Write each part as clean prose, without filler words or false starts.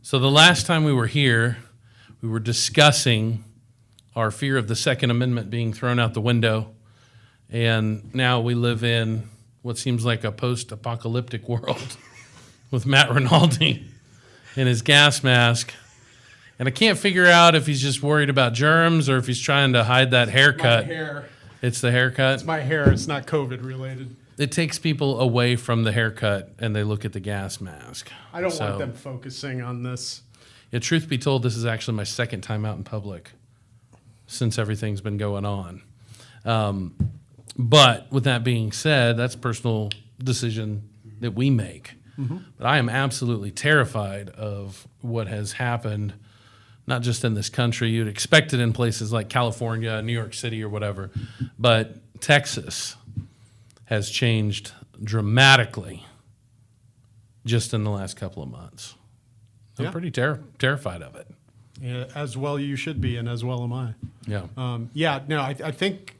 So the last time we were here, we were discussing our fear of the Second Amendment being thrown out the window. And now we live in what seems like a post-apocalyptic world with Matt Rinaldi in his gas mask. And I can't figure out if he's just worried about germs or if he's trying to hide that haircut. My hair. It's the haircut? It's my hair. It's not COVID related. It takes people away from the haircut and they look at the gas mask. I don't want them focusing on this. Yeah, truth be told, this is actually my second time out in public since everything's been going on. But with that being said, that's a personal decision that we make. Mm-hmm. But I am absolutely terrified of what has happened, not just in this country. You'd expect it in places like California, New York City, or whatever. But Texas has changed dramatically just in the last couple of months. I'm pretty terrified of it. Yeah, as well you should be, and as well am I. Yeah. I think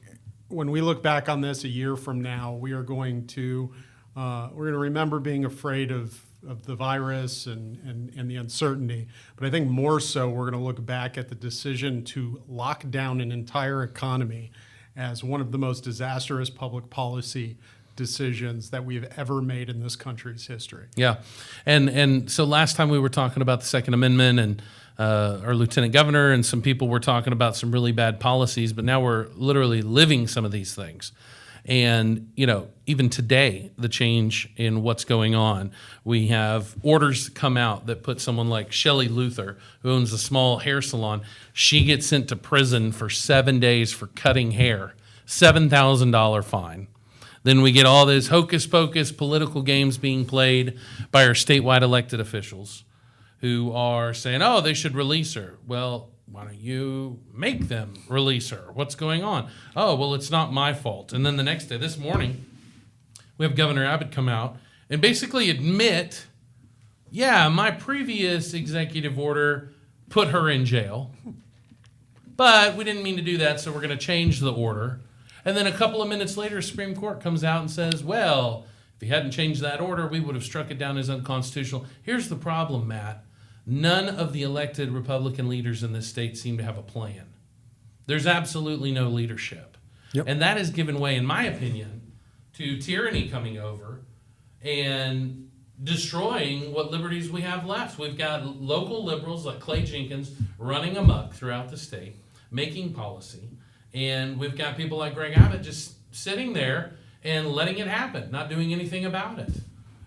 when we look back on this a year from now, we are going to remember being afraid of the virus and the uncertainty. But I think more so we're going to look back at the decision to lock down an entire economy as one of the most disastrous public policy decisions that we've ever made in this country's history. Yeah. And so last time we were talking about the Second Amendment and our lieutenant governor and some people were talking about some really bad policies, but now we're literally living some of these things. And, even today, the change in what's going on, we have orders come out that put someone like Shelley Luther, who owns a small hair salon, she gets sent to prison for 7 days for cutting hair, $7,000 fine. Then we get all these hocus pocus political games being played by our statewide elected officials who are saying, oh, they should release her. Well, why don't you make them release her? What's going on? Oh, well, it's not my fault. And then the next day, this morning, we have Governor Abbott come out and basically admit, yeah, my previous executive order put her in jail, but we didn't mean to do that, so we're going to change the order. And then a couple of minutes later, Supreme Court comes out and says, well, if he hadn't changed that order, we would have struck it down as unconstitutional. Here's the problem, Matt. None of the elected Republican leaders in this state seem to have a plan. There's absolutely no leadership. Yep. And that has given way, in my opinion, to tyranny coming over and destroying what liberties we have left. We've got local liberals like Clay Jenkins running amok throughout the state, making policy. And we've got people like Greg Abbott just sitting there and letting it happen, not doing anything about it.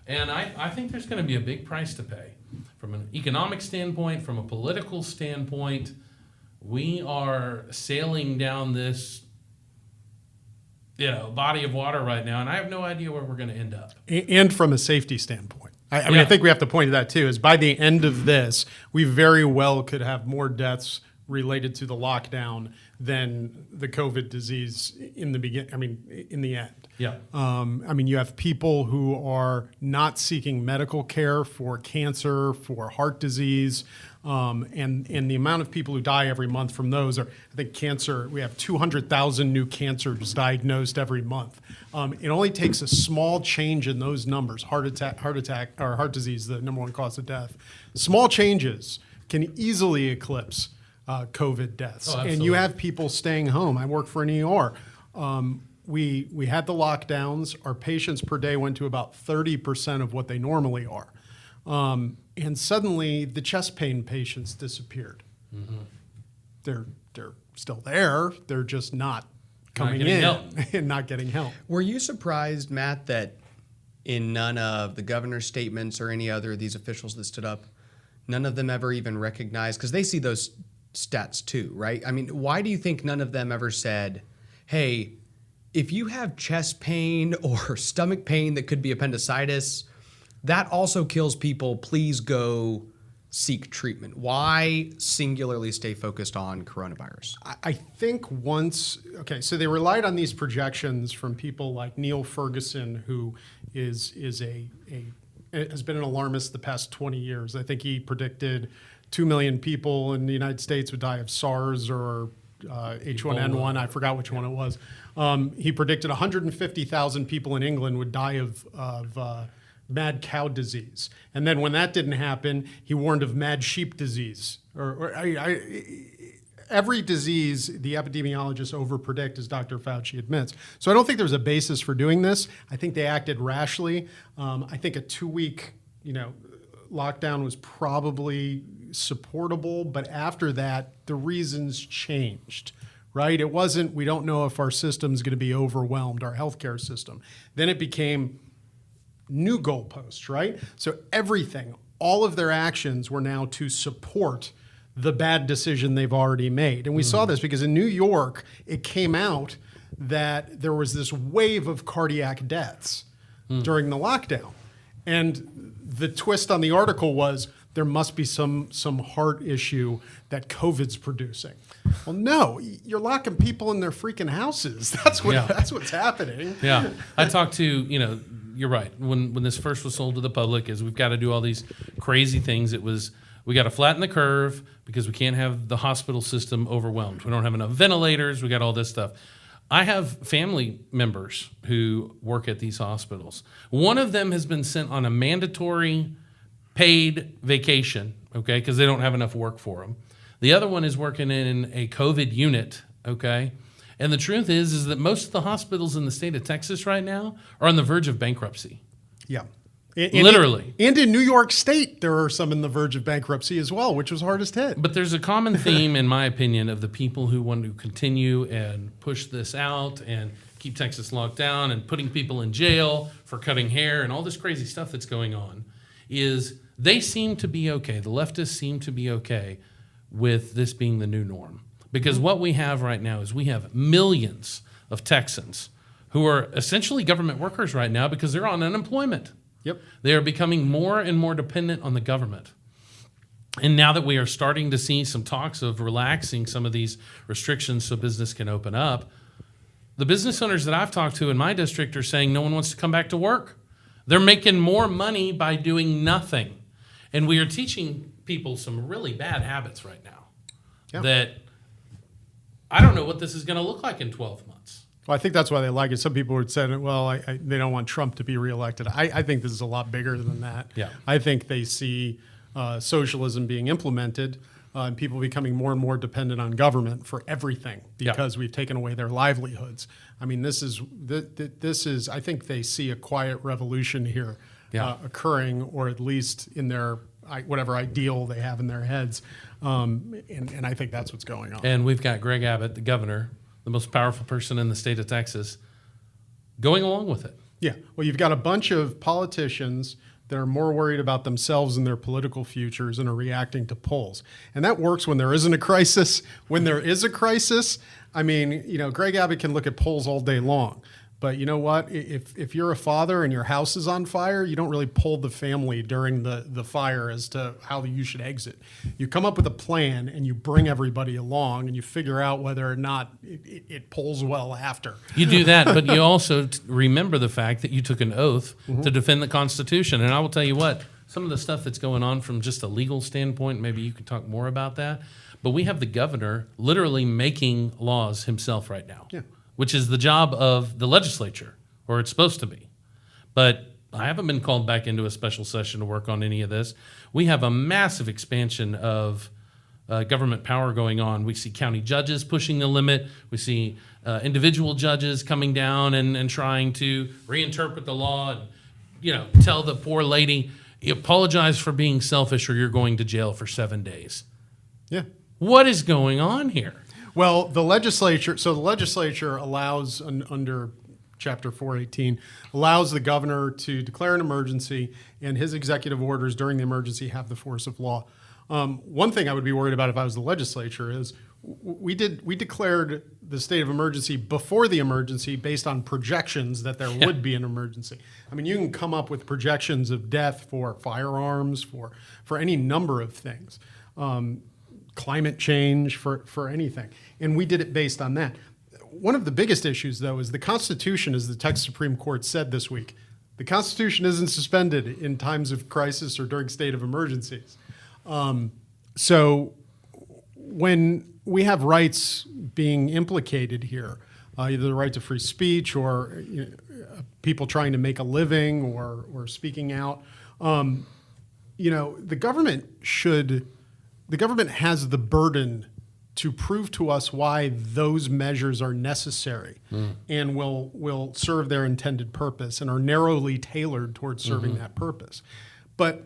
And I think there's going to be a big price to pay. From an economic standpoint, from a political standpoint, we are sailing down this body of water right now, and I have no idea where we're going to end up. And from a safety standpoint. I mean, I think we have to point to that too, is by the end of this, we very well could have more deaths related to the lockdown than the COVID disease in the end. Yeah. You have people who are not seeking medical care for cancer, for heart disease, and the amount of people who die every month from those are, I think cancer, we have 200,000 new cancers diagnosed every month. It only takes a small change in those numbers, heart disease, the number one cause of death. Small changes can easily eclipse COVID deaths. Oh, and you have people staying home. I work for an ER. We had the lockdowns. Our patients per day went to about 30% of what they normally are. And suddenly the chest pain patients disappeared. Mm-hmm. They're still there. They're just not coming in and not getting help. Were you surprised, Matt, that in none of the governor's statements or any other of these officials that stood up, none of them ever even recognized, because they see those stats too, right? I mean, why do you think none of them ever said, hey, if you have chest pain or stomach pain that could be appendicitis, that also kills people, please go seek treatment? Why singularly stay focused on coronavirus? I think so they relied on these projections from people like Neil Ferguson, who has been an alarmist the past 20 years. I think he predicted 2 million people in the United States would die of SARS or H1N1. I forgot which one it was. He predicted 150,000 people in England would die of mad cow disease. And then when that didn't happen, he warned of mad sheep disease. Every disease, the epidemiologists overpredict, as Dr. Fauci admits. So I don't think there's a basis for doing this. I think they acted rashly. I think a 2-week, lockdown was probably supportable, but after that, the reasons changed, right? It wasn't, we don't know if our system's going to be overwhelmed, our healthcare system. Then it became new goalposts, right? So everything, all of their actions were now to support the bad decision they've already made. And we saw this because in New York, it came out that there was this wave of cardiac deaths during the lockdown. And the twist on the article was there must be some heart issue that COVID's producing. Well, no, you're locking people in their freaking houses. That's what's happening. Yeah. I talked to, you're right. When this first was sold to the public, is we've got to do all these crazy things. It was, we got to flatten the curve because we can't have the hospital system overwhelmed. We don't have enough ventilators. We got all this stuff. I have family members who work at these hospitals. One of them has been sent on a mandatory paid vacation, okay, because they don't have enough work for them. The other one is working in a COVID unit, okay? And the truth is that most of the hospitals in the state of Texas right now are on the verge of bankruptcy. Yeah. Literally. And in New York State, there are some in the verge of bankruptcy as well, which was hardest hit. But there's a common theme, in my opinion, of the people who want to continue and push this out and keep Texas locked down and putting people in jail for cutting hair and all this crazy stuff that's going on, is they seem to be okay. The leftists seem to be okay with this being the new norm. Because what we have right now is we have millions of Texans who are essentially government workers right now because they're on unemployment. Yep. They are becoming more and more dependent on the government. And now that we are starting to see some talks of relaxing some of these restrictions so business can open up, the business owners that I've talked to in my district are saying no one wants to come back to work. They're making more money by doing nothing. And we are teaching people some really bad habits right now that I don't know what this is going to look like in 12 months. Well, I think that's why they like it. Some people would say, well, they don't want Trump to be reelected. I think this is a lot bigger than that. Yeah. I think they see socialism being implemented and people becoming more and more dependent on government for everything because we've taken away their livelihoods. I mean, this is, I think they see a quiet revolution here occurring, or at least in their, whatever ideal they have in their heads. And I think that's what's going on. And we've got Greg Abbott, the governor, the most powerful person in the state of Texas, going along with it. Yeah. Well, you've got a bunch of politicians that are more worried about themselves and their political futures and are reacting to polls. And that works when there isn't a crisis. When there is a crisis, I mean, Greg Abbott can look at polls all day long. But you know what? If you're a father and your house is on fire, you don't really poll the family during the fire as to how you should exit. You come up with a plan and you bring everybody along and you figure out whether or not it polls well after. You do that, but you also remember the fact that you took an oath to defend the Constitution. And I will tell you what, some of the stuff that's going on from just a legal standpoint, maybe you can talk more about that, but we have the governor literally making laws himself right now. Yeah. Which is the job of the legislature, or it's supposed to be. But I haven't been called back into a special session to work on any of this. We have a massive expansion of government power going on. We see county judges pushing the limit. We see individual judges coming down and trying to reinterpret the law and tell the poor lady, apologize for being selfish or you're going to jail for 7 days. Yeah. What is going on here? Well, the legislature allows, under Chapter 418, allows the governor to declare an emergency, and his executive orders during the emergency have the force of law. One thing I would be worried about if I was the legislature is we declared the state of emergency before the emergency based on projections that there would be an emergency. I mean, you can come up with projections of death for firearms, for any number of things. Climate change, for anything. And we did it based on that. One of the biggest issues, though, is the Constitution, as the Texas Supreme Court said this week. The Constitution isn't suspended in times of crisis or during state of emergencies. So when we have rights being implicated here, either the right to free speech or people trying to make a living or speaking out. The government has the burden to prove to us why those measures are necessary and will serve their intended purpose and are narrowly tailored towards serving that purpose. But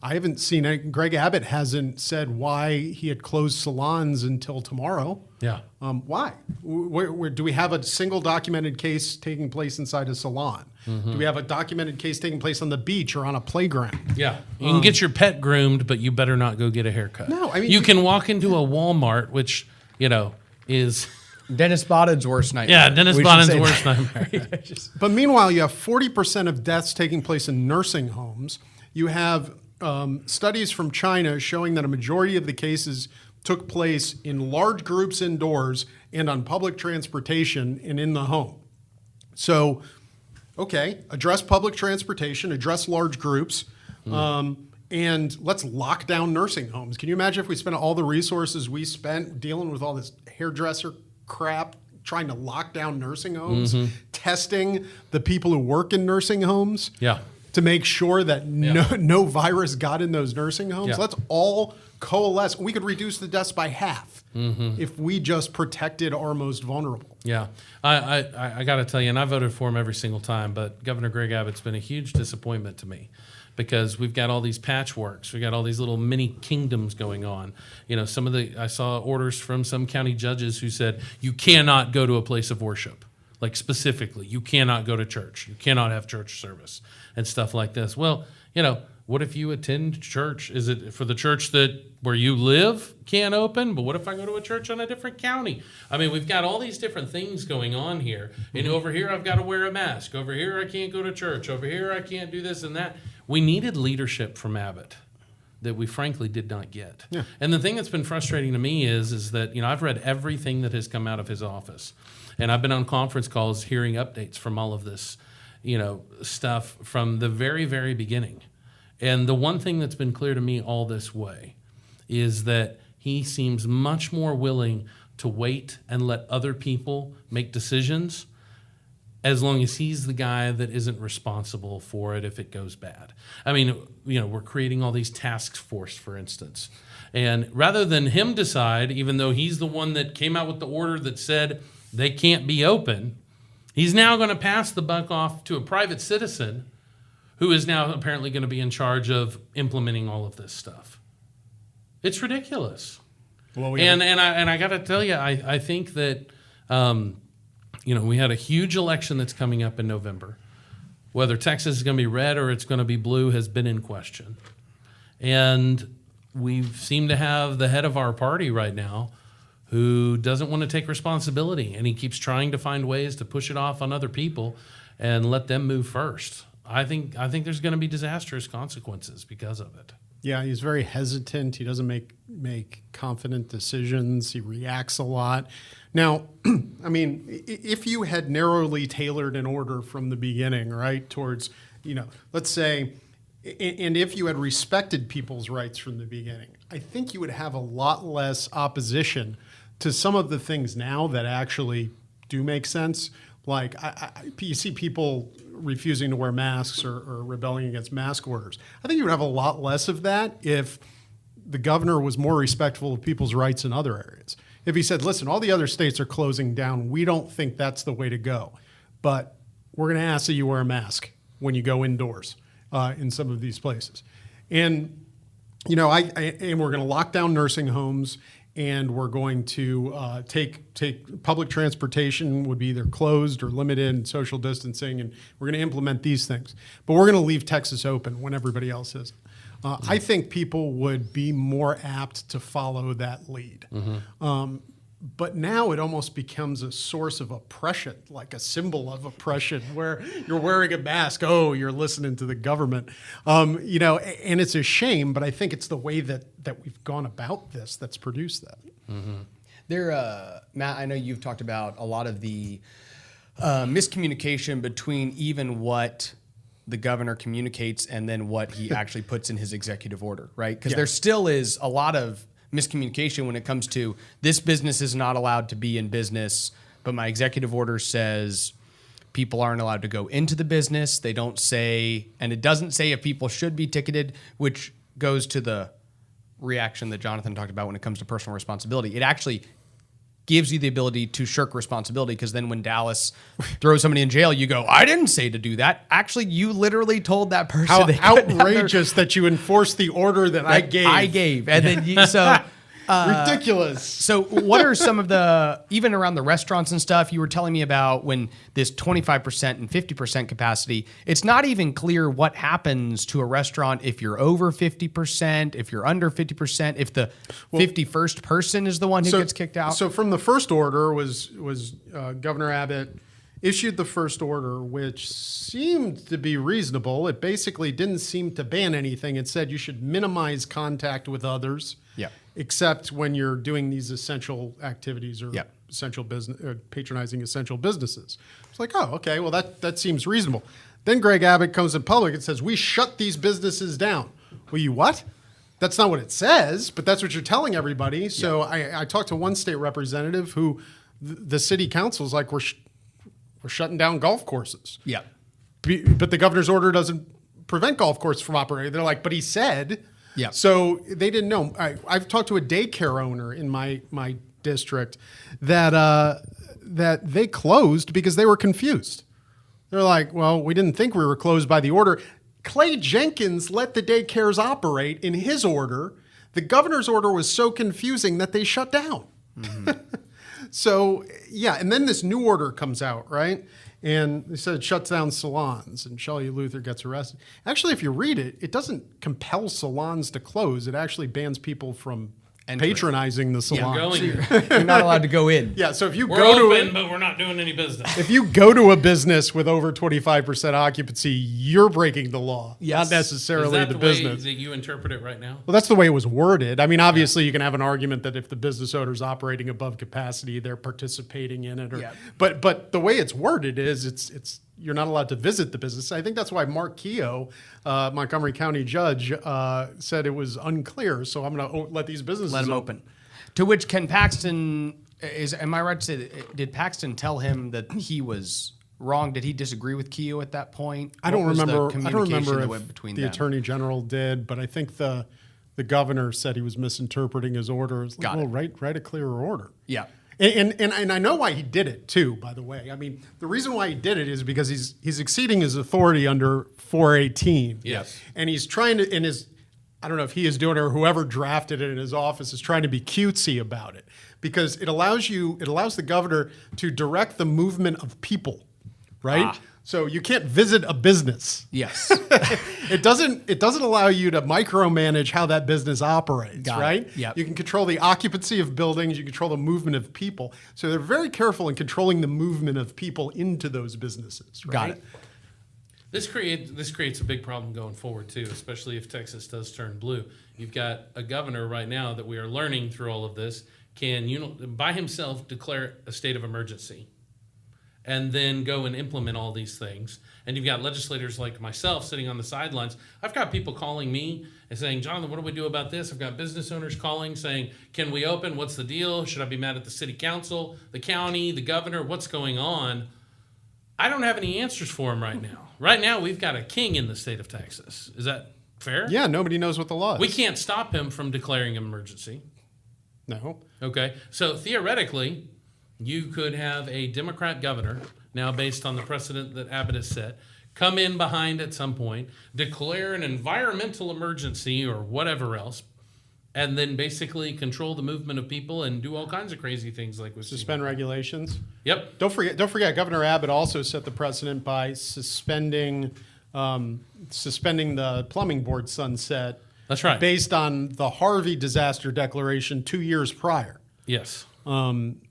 I haven't seen it. Greg Abbott hasn't said why he had closed salons until tomorrow. Yeah. Why? Do we have a single documented case taking place inside a salon? Do we have a documented case taking place on the beach or on a playground? Yeah. You can get your pet groomed, but you better not go get a haircut. No, I mean, you can walk into a Walmart, which, is... Dennis Boden's worst nightmare. Yeah, Dennis We should Boden's say worst that. nightmare. But meanwhile, you have 40% of deaths taking place in nursing homes. You have studies from China showing that a majority of the cases took place in large groups indoors and on public transportation and in the home. So, okay, address public transportation, address large groups, and let's lock down nursing homes. Can you imagine if we spent all the resources we spent dealing with all this hairdresser crap, trying to lock down nursing homes, testing the people who work in nursing homes? Yeah. To make sure that no virus got in those nursing homes. Yeah. Let's all coalesce. We could reduce the deaths by half if we just protected our most vulnerable. Yeah. I got to tell you, and I voted for him every single time, but Governor Greg Abbott's been a huge disappointment to me because we've got all these patchworks. We got all these little mini kingdoms going on. I saw orders from some county judges who said, you cannot go to a place of worship. Like specifically, you cannot go to church. You cannot have church service and stuff like this. Well, what if you attend church? Is it for the church that where you live can't open? But what if I go to a church on a different county? I mean, we've got all these different things going on here. And over here, I've got to wear a mask. Over here, I can't go to church. Over here, I can't do this and that. We needed leadership from Abbott that we frankly did not get. Yeah. And the thing that's been frustrating to me is that, I've read everything that has come out of his office. And I've been on conference calls hearing updates from all of this, stuff from the very, very beginning. And the one thing that's been clear to me all this way is that he seems much more willing to wait and let other people make decisions as long as he's the guy that isn't responsible for it if it goes bad. I mean, we're creating all these task force, for instance. And rather than him decide, even though he's the one that came out with the order that said they can't be open, he's now going to pass the buck off to a private citizen who is now apparently going to be in charge of implementing all of this stuff. It's ridiculous. Well, I got to tell you, I think that we had a huge election that's coming up in November. Whether Texas is going to be red or it's going to be blue has been in question. And we seem to have the head of our party right now who doesn't want to take responsibility, and he keeps trying to find ways to push it off on other people and let them move first. I think there's going to be disastrous consequences because of it. Yeah, he's very hesitant. He doesn't make confident decisions. He reacts a lot. Now, I mean, if you had narrowly tailored an order from the beginning, right, towards, let's say, and if you had respected people's rights from the beginning, I think you would have a lot less opposition to some of the things now that actually do make sense. Like, you see people refusing to wear masks or rebelling against mask orders. I think you would have a lot less of that if the governor was more respectful of people's rights in other areas. If he said, listen, all the other states are closing down, we don't think that's the way to go, but we're going to ask that you wear a mask when you go indoors in some of these places. And, and we're going to lock down nursing homes, and we're going to take public transportation would be either closed or limited and social distancing, and we're going to implement these things. But we're going to leave Texas open when everybody else is. I think people would be more apt to follow that lead. But now it almost becomes a source of oppression, like a symbol of oppression, where you're wearing a mask. Oh, you're listening to the government. And it's a shame, but I think it's the way that we've gone about this that's produced that. Matt, I know you've talked about a lot of the miscommunication between even what the governor communicates and then what he actually puts in his executive order, right? Because there still is a lot of miscommunication when it comes to this business is not allowed to be in business, but my executive order says people aren't allowed to go into the business. They don't say, and it doesn't say if people should be ticketed, which goes to the reaction that Jonathan talked about when it comes to personal responsibility. It actually gives you the ability to shirk responsibility, because then when Dallas throws somebody in jail, you go, I didn't say to do that. Actually, you literally told that person. How they couldn't have their- outrageous that you enforced the order that I gave. And then Ridiculous. So what are some of the, even around the restaurants and stuff, you were telling me about when this 25% and 50% capacity, it's not even clear what happens to a restaurant if you're over 50%, if you're under 50%, if the 51st person is the one who gets kicked out. So from the first order was Governor Abbott issued the first order, which seemed to be reasonable. It basically didn't seem to ban anything. It said you should minimize contact with others. Yeah. Except when you're doing these essential activities or Yeah. essential business, or patronizing essential businesses. It's like, oh, okay, well that seems reasonable. Then Greg Abbott comes in public and says, we shut these businesses down. Well, you what? That's not what it says, but that's what you're telling everybody. So I talked to one state representative who the city council's like, we're shutting down golf courses. Yeah. But the governor's order doesn't prevent golf courses from operating. They're like, but he said. Yeah. So they didn't know. I've talked to a daycare owner in my district that they closed because they were confused. They're like, well, we didn't think we were closed by the order. Clay Jenkins let the daycares operate in his order. The governor's order was so confusing that they shut down. Mm-hmm. So, yeah, and then this new order comes out, right? And they said it shuts down salons, and Shelley Luther gets arrested. Actually, if you read it, it doesn't compel salons to close. It actually bans people from patronizing the salon. You're not allowed to go in. Yeah, so if you We're go open, to but we're not doing any business. if you go to a business with over 25% occupancy, you're breaking the law, not necessarily Is that the way business. that you interpret it right now? Well, that's the way it was worded. I mean, obviously, you can have an argument that if the business owner's operating above capacity, they're participating in it. But the way it's worded is it's you're not allowed to visit the business. I think that's why Mark Keogh, Montgomery County judge, said it was unclear. So I'm going to let these businesses Let him open. To which Ken Paxton am I right to say that, did Paxton tell him that he was wrong? Did he disagree with Keogh at that point? I don't remember. The I don't remember that if went between the them? attorney general did, but I think the governor said he was misinterpreting his orders. Got it. Write a clearer order. Yeah. And I know why he did it too, by the way. I mean, the reason why he did it is because he's exceeding his authority under 418. Yes. And he's trying to, I don't know if he is doing it or whoever drafted it in his office is trying to be cutesy about it, because it allows the governor to direct the movement of people, right? So you can't visit a business. Yes. It doesn't allow you to micromanage how that business operates, right? Yep. You can control the occupancy of buildings, you control the movement of people. So they're very careful in controlling the movement of people into those businesses, right? Got it. This creates a big problem going forward too, especially if Texas does turn blue. You've got a governor right now that we are learning through all of this can by himself declare a state of emergency and then go and implement all these things. And you've got legislators like myself sitting on the sidelines. I've got people calling me and saying, Jonathan, what do we do about this? I've got business owners calling saying, can we open? What's the deal? Should I be mad at the city council, the county, the governor? What's going on? I don't have any answers for them right now. Right now, we've got a king in the state of Texas. Is that fair? Yeah, nobody knows what the law is. We can't stop him from declaring an emergency. No. Okay. So theoretically, you could have a Democrat governor, now based on the precedent that Abbott has set, come in behind at some point, declare an environmental emergency or whatever else, and then basically control the movement of people and do all kinds of crazy things like with Suspend regulations. Yep. Don't forget, Governor Abbott also set the precedent by suspending the plumbing board sunset. That's right. Based on the Harvey disaster declaration 2 years prior. Yes.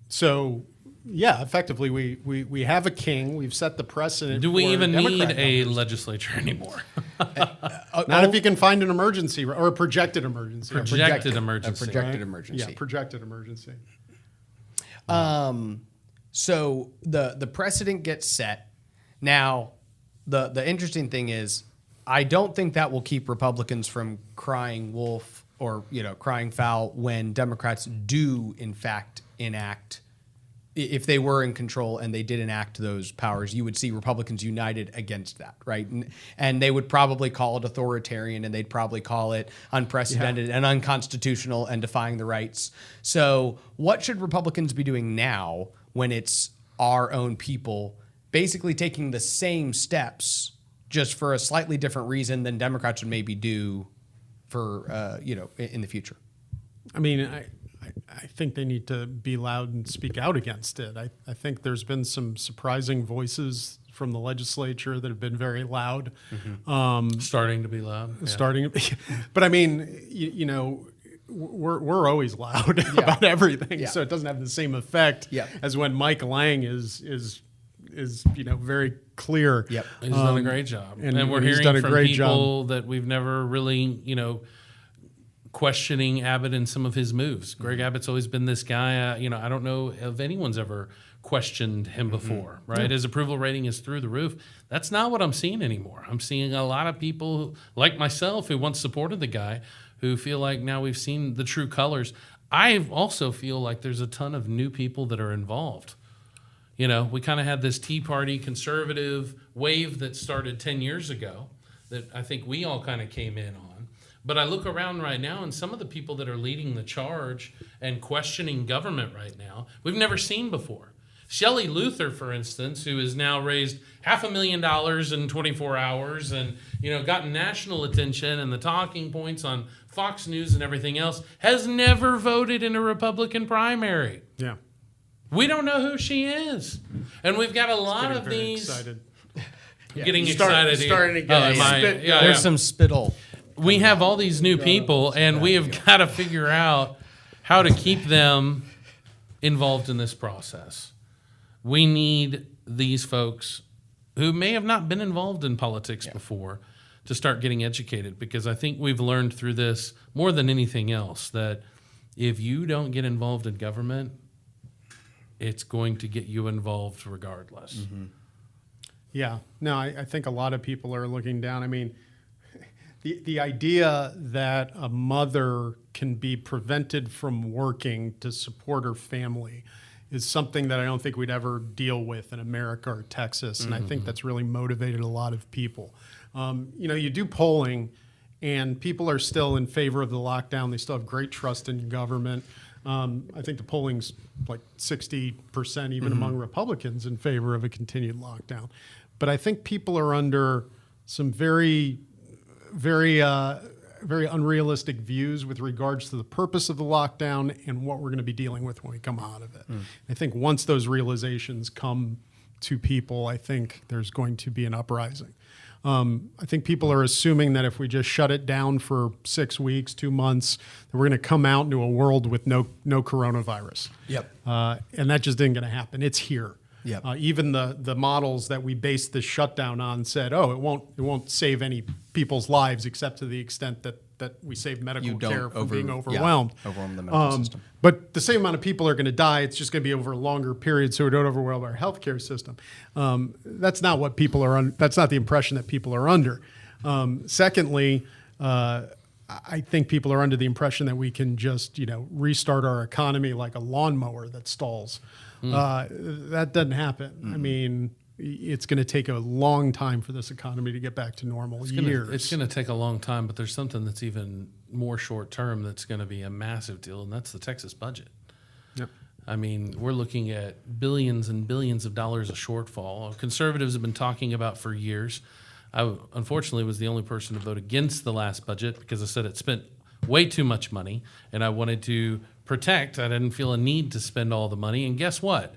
So, yeah, effectively, we have a king. We've set the precedent. Do we for even Democrat need a governors. legislature anymore? Not if you can find an emergency or a projected emergency. Projected A emergency. projected Right? emergency. Yeah, projected emergency. So the precedent gets set. Now, the interesting thing is, I don't think that will keep Republicans from crying wolf or crying foul when Democrats do in fact enact if they were in control and they did enact those powers, you would see Republicans united against that, right? And they would probably call it authoritarian, and they'd probably call it unprecedented and unconstitutional and defying the rights. So what should Republicans be doing now when it's our own people basically taking the same steps just for a slightly different reason than Democrats would maybe do for, in the future? I mean, I think they need to be loud and speak out against it. I think there's been some surprising voices from the legislature that have been very loud. Starting to be loud. But I mean, we're always loud about everything, so it doesn't have the same effect as when Mike Lang is very clear. Yep. He's done a great job. And we're he's hearing done a from great people job. that we've never really, questioning Abbott and some of his moves. Greg Abbott's always been this guy, I don't know if anyone's ever questioned him before, right? His approval rating is through the roof. That's not what I'm seeing anymore. I'm seeing a lot of people like myself who once supported the guy who feel like now we've seen the true colors. I also feel like there's a ton of new people that are involved. We kind of had this Tea Party conservative wave that started 10 years ago that I think we all kind of came in on. But I look around right now, and some of the people that are leading the charge and questioning government right now, we've never seen before. Shelley Luther, for instance, who has now raised $500,000 in 24 hours and, gotten national attention and the talking points on Fox News and everything else, has never voted in a Republican primary. Yeah. We don't know who she is. And we've got a lot of these... Excited. Getting excited here. Starting to get There's some spittle. We have all these new people, and we have got to figure out how to keep them involved in this process. We need these folks who may have not been involved in politics before to start getting educated, because I think we've learned through this more than anything else that if you don't get involved in government, it's going to get you involved regardless. Mm-hmm. Yeah. No, I think a lot of people are looking down. I mean, the idea that a mother can be prevented from working to support her family is something that I don't think we'd ever deal with in America or Texas, and I think that's really motivated a lot of people. You do polling, and people are still in favor of the lockdown. They still have great trust in government. I think the polling's like 60% even among Republicans in favor of a continued lockdown. But I think people are under some very unrealistic views with regards to the purpose of the lockdown and what we're going to be dealing with when we come out of it. I think once those realizations come to people, I think there's going to be an uprising. I think people are assuming that if we just shut it down for 6 weeks, 2 months, that we're going to come out into a world with no coronavirus. Yep. And that just isn't going to happen. It's here. Yep. Even the models that we based this shutdown on said, it won't save any people's lives except to the extent that we save medical care from being overwhelmed. Overwhelm the medical system. But the same amount of people are going to die. It's just going to be over a longer period, so we don't overwhelm our healthcare system. That's not what people are. That's not the impression that people are under. Secondly, I think people are under the impression that we can just restart our economy like a lawnmower that stalls. That doesn't happen. I mean, it's going to take a long time for this economy to get back to normal. It's going to take a long time, but there's something that's even more short term that's going to be a massive deal, and that's the Texas budget. Yep. I mean, we're looking at billions and billions of dollars of shortfall. Conservatives have been talking about for years. I, unfortunately, was the only person to vote against the last budget because I said it spent way too much money, and I wanted to protect. I didn't feel a need to spend all the money, and guess what?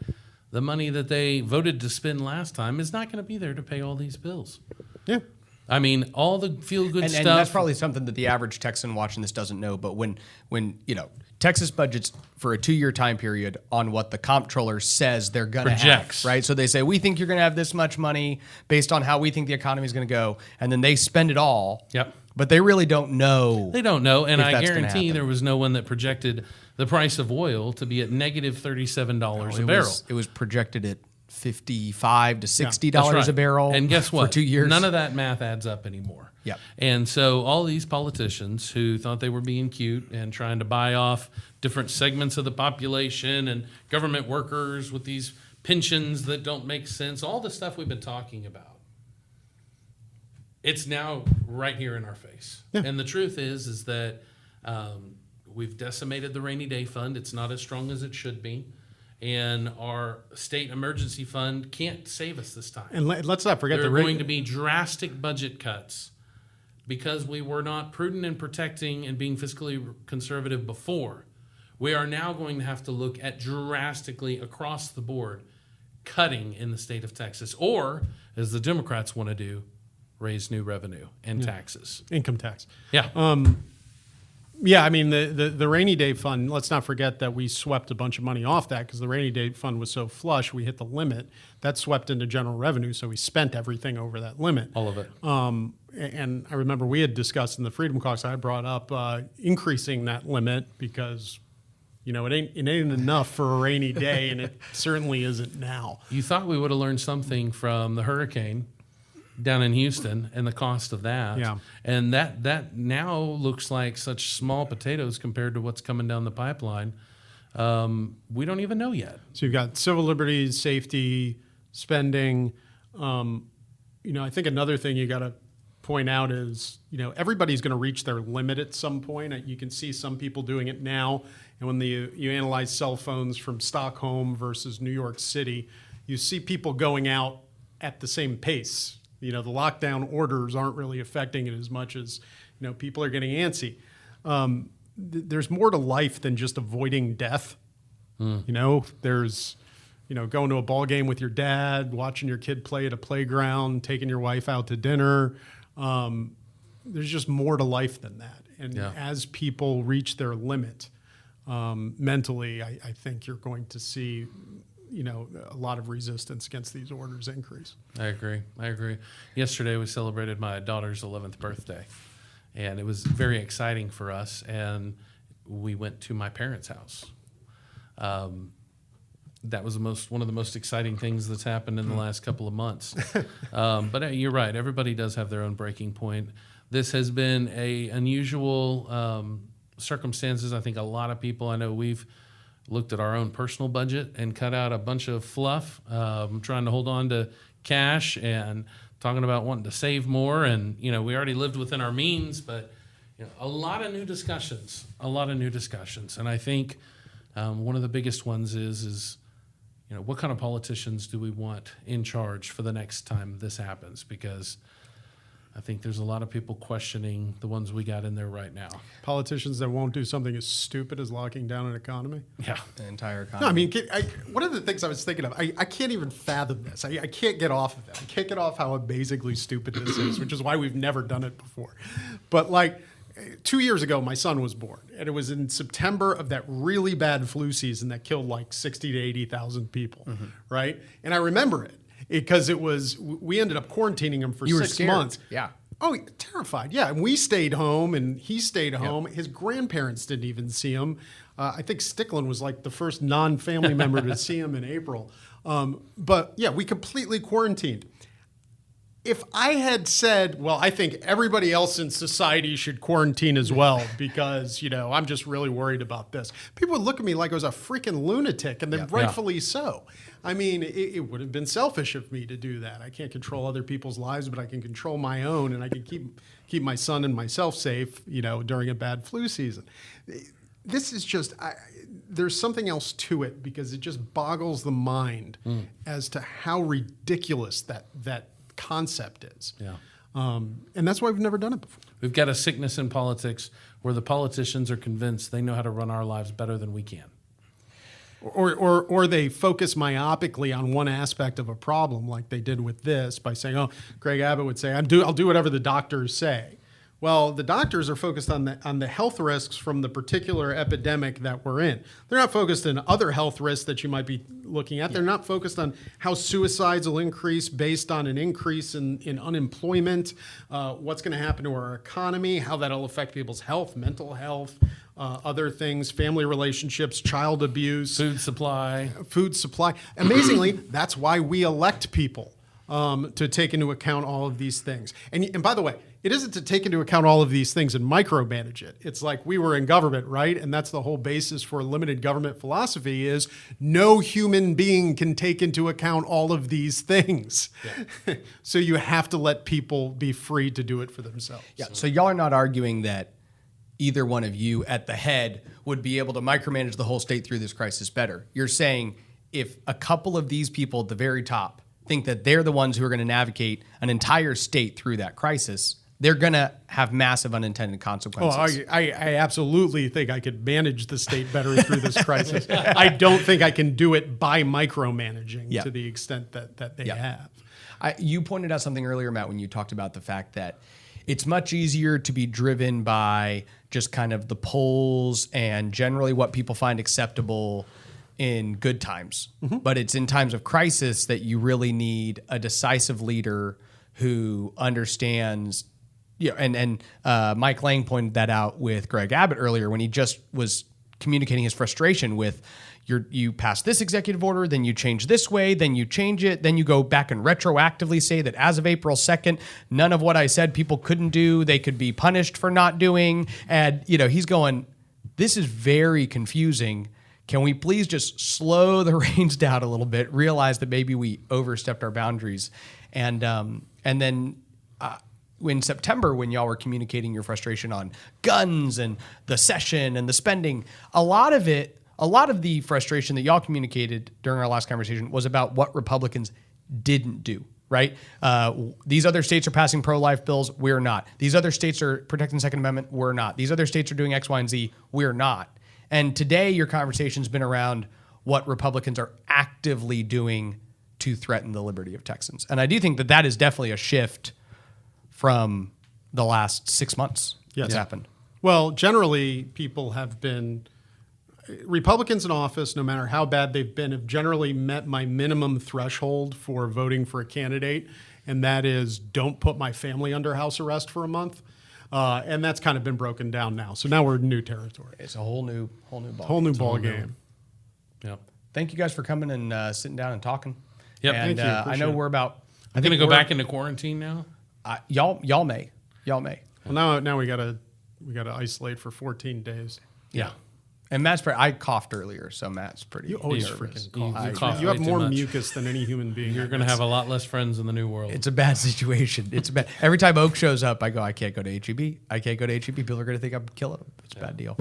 The money that they voted to spend last time is not going to be there to pay all these bills. Yeah. I mean, all the feel-good stuff. And that's probably something that the average Texan watching this doesn't know. But when Texas budgets for a 2-year time period on what the comptroller says they're going to have, right? So they say, we think you're going to have this much money based on how we think the economy is going to go. And then they spend it all. Yep. But they really don't know. They don't know. And I guarantee there was no one that projected the price of oil to be at negative $37 a barrel. It was projected at $55 to $60 a barrel. And guess what? For 2 years. None of that math adds up anymore. Yep. And so all these politicians who thought they were being cute and trying to buy off different segments of the population and government workers with these pensions that don't make sense, all the stuff we've been talking about, it's now right here in our face. Yeah. And the truth is that we've decimated the rainy day fund. It's not as strong as it should be. And our state emergency fund can't save us this time. And let's not forget There are going to be drastic budget cuts because we were not prudent in protecting and being fiscally conservative before. We are now going to have to look at drastically across the board cutting in the state of Texas, or, as the Democrats want to do, raise new revenue and taxes. income tax. Yeah. Yeah, I mean, the rainy day fund, let's not forget that we swept a bunch of money off that because the rainy day fund was so flush, we hit the limit. That swept into general revenue, so we spent everything over that limit. All of it. And I remember we had discussed in the Freedom Caucus, I brought up increasing that limit because, you know, it ain't enough for a rainy day, and it certainly isn't now. You thought we would have learned something from the hurricane down in Houston and the cost of that. Yeah. And that now looks like such small potatoes compared to what's coming down the pipeline. We don't even know yet. So you've got civil liberties, safety, spending. You know, I think another thing you got to point out is, you know, everybody's going to reach their limit at some point. You can see some people doing it now. And when you analyze cell phones from Stockholm versus New York City, you see people going out at the same pace. You know, the lockdown orders aren't really affecting it as much as, you know, people are getting antsy. There's more to life than just avoiding death. You know, there's, you know, going to a ball game with your dad, watching your kid play at a playground, taking your wife out to dinner. There's just more to life than that. And as people reach their limit mentally, I think you're going to see, you know, a lot of resistance against these orders increase. I agree. Yesterday we celebrated my daughter's 11th birthday, and it was very exciting for us. And we went to my parents' house. That was one of the most exciting things that's happened in the last couple of months. But you're right. Everybody does have their own breaking point. This has been a unusual circumstances. I think a lot of people, I know we've looked at our own personal budget and cut out a bunch of fluff, trying to hold on to cash and talking about wanting to save more. And, you know, we already lived within our means, but, you know, a lot of new discussions. And I think one of the biggest ones is, you know, what kind of politicians do we want in charge for the next time this happens? Because I think there's a lot of people questioning the ones we got in there right now. Politicians that won't do something as stupid as locking down an economy. Yeah. The entire economy. No, I mean, one of the things I was thinking of, I can't even fathom this. I can't get off of it. I can't get off how amazingly stupid this is, which is why we've never done it before. But like 2 years ago, my son was born, and it was in September of that really bad flu season that killed like 60 to 80,000 people, right? And I remember it because we ended up quarantining him for 6 months. Yeah. Oh, terrified. Yeah. And we stayed home and he stayed home. His grandparents didn't even see him. I think Stickland was like the first non-family member to see him in April. But yeah, we completely quarantined. If I had said, well, I think everybody else in society should quarantine as well because, you know, I'm just really worried about this, people would look at me like I was a freaking lunatic, and then rightfully so. I mean, it would have been selfish of me to do that. I can't control other people's lives, but I can control my own, and I can keep my son and myself safe, you know, during a bad flu season. This is just, there's something else to it because it just boggles the mind as to how ridiculous that concept is. Yeah. And that's why we've never done it before. We've got a sickness in politics where the politicians are convinced they know how to run our lives better than we can. Or they focus myopically on one aspect of a problem, like they did with this, by saying, "Oh, Greg Abbott would say, I'll do whatever the doctors say." Well, the doctors are focused on the health risks from the particular epidemic that we're in. They're not focused on other health risks that you might be looking at. They're not focused on how suicides will increase based on an increase in unemployment, what's going to happen to our economy, how that'll affect people's health, mental health, other things, family relationships, child abuse. Food supply. Amazingly, that's why we elect people, to take into account all of these things. And by the way, it isn't to take into account all of these things and micromanage it. It's like we were in government, right? And that's the whole basis for limited government philosophy is no human being can take into account all of these things. Yeah. So you have to let people be free to do it for themselves. Yeah. So y'all are not arguing that either one of you at the head would be able to micromanage the whole state through this crisis better. You're saying if a couple of these people at the very top think that they're the ones who are going to navigate an entire state through that crisis, they're going to have massive unintended consequences. Oh, I absolutely think I could manage the state better through this crisis. I don't think I can do it by micromanaging to the extent that they have. You pointed out something earlier, Matt, when you talked about the fact that it's much easier to be driven by just kind of the polls and generally what people find acceptable in good times. Mm-hmm. But it's in times of crisis that you really need a decisive leader who understands. Yeah, and Mike Lang pointed that out with Greg Abbott earlier when he just was communicating his frustration with you pass this executive order, then you change this way, then you change it, then you go back and retroactively say that as of April 2nd, none of what I said people couldn't do, they could be punished for not doing. And, he's going, this is very confusing. Can we please just slow the reins down a little bit, realize that maybe we overstepped our boundaries? And then in September, when y'all were communicating your frustration on guns and the session and the spending, a lot of the frustration that y'all communicated during our last conversation was about what Republicans didn't do, right? These other states are passing pro-life bills, we're not. These other states are protecting the Second Amendment, we're not. These other states are doing X, Y, and Z, we're not. And today, your conversation's been around what Republicans are actively doing to threaten the liberty of Texans. And I do think that is definitely a shift from the last 6 months that's happened. Well, generally, people have been, Republicans in office, no matter how bad they've been, have generally met my minimum threshold for voting for a candidate, and that is don't put my family under house arrest for a month. And that's kind of been broken down now. So now we're in new territory. It's a whole new ball game. Yep. Thank you guys for coming and sitting down and talking. Yep. And Thank you. I know we're about. I'm going to go back into quarantine now. Y'all may. Well, now we gotta isolate for 14 days. Yeah. And Matt's I coughed earlier, so Matt's pretty. You always nervous. freaking cough. You You have way too more much. mucus than any human being. You're going to have a lot less friends in the new world. It's a bad situation. It's bad. Every time Oak shows up, I go, I can't go to HEB. I can't go to HEB. People are going to think I'm killing them. It's a bad deal.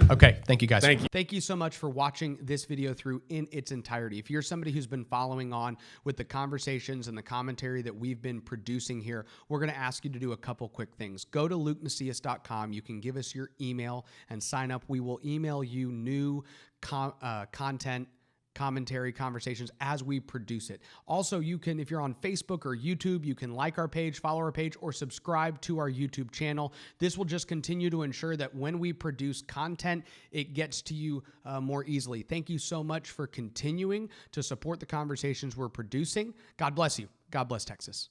Okay. Thank you, guys. Thank you so much for watching this video through in its entirety. If you're somebody who's been following on with the conversations and the commentary that we've been producing here, we're going to ask you to do a couple quick things. Go to lukemacias.com. You can give us your email and sign up. We will email you new content, commentary, conversations as we produce it. Also, you can, if you're on Facebook or YouTube, you can like our page, follow our page, or subscribe to our YouTube channel. This will just continue to ensure that when we produce content, it gets to you more easily. Thank you so much for continuing to support the conversations we're producing. God bless you. God bless Texas.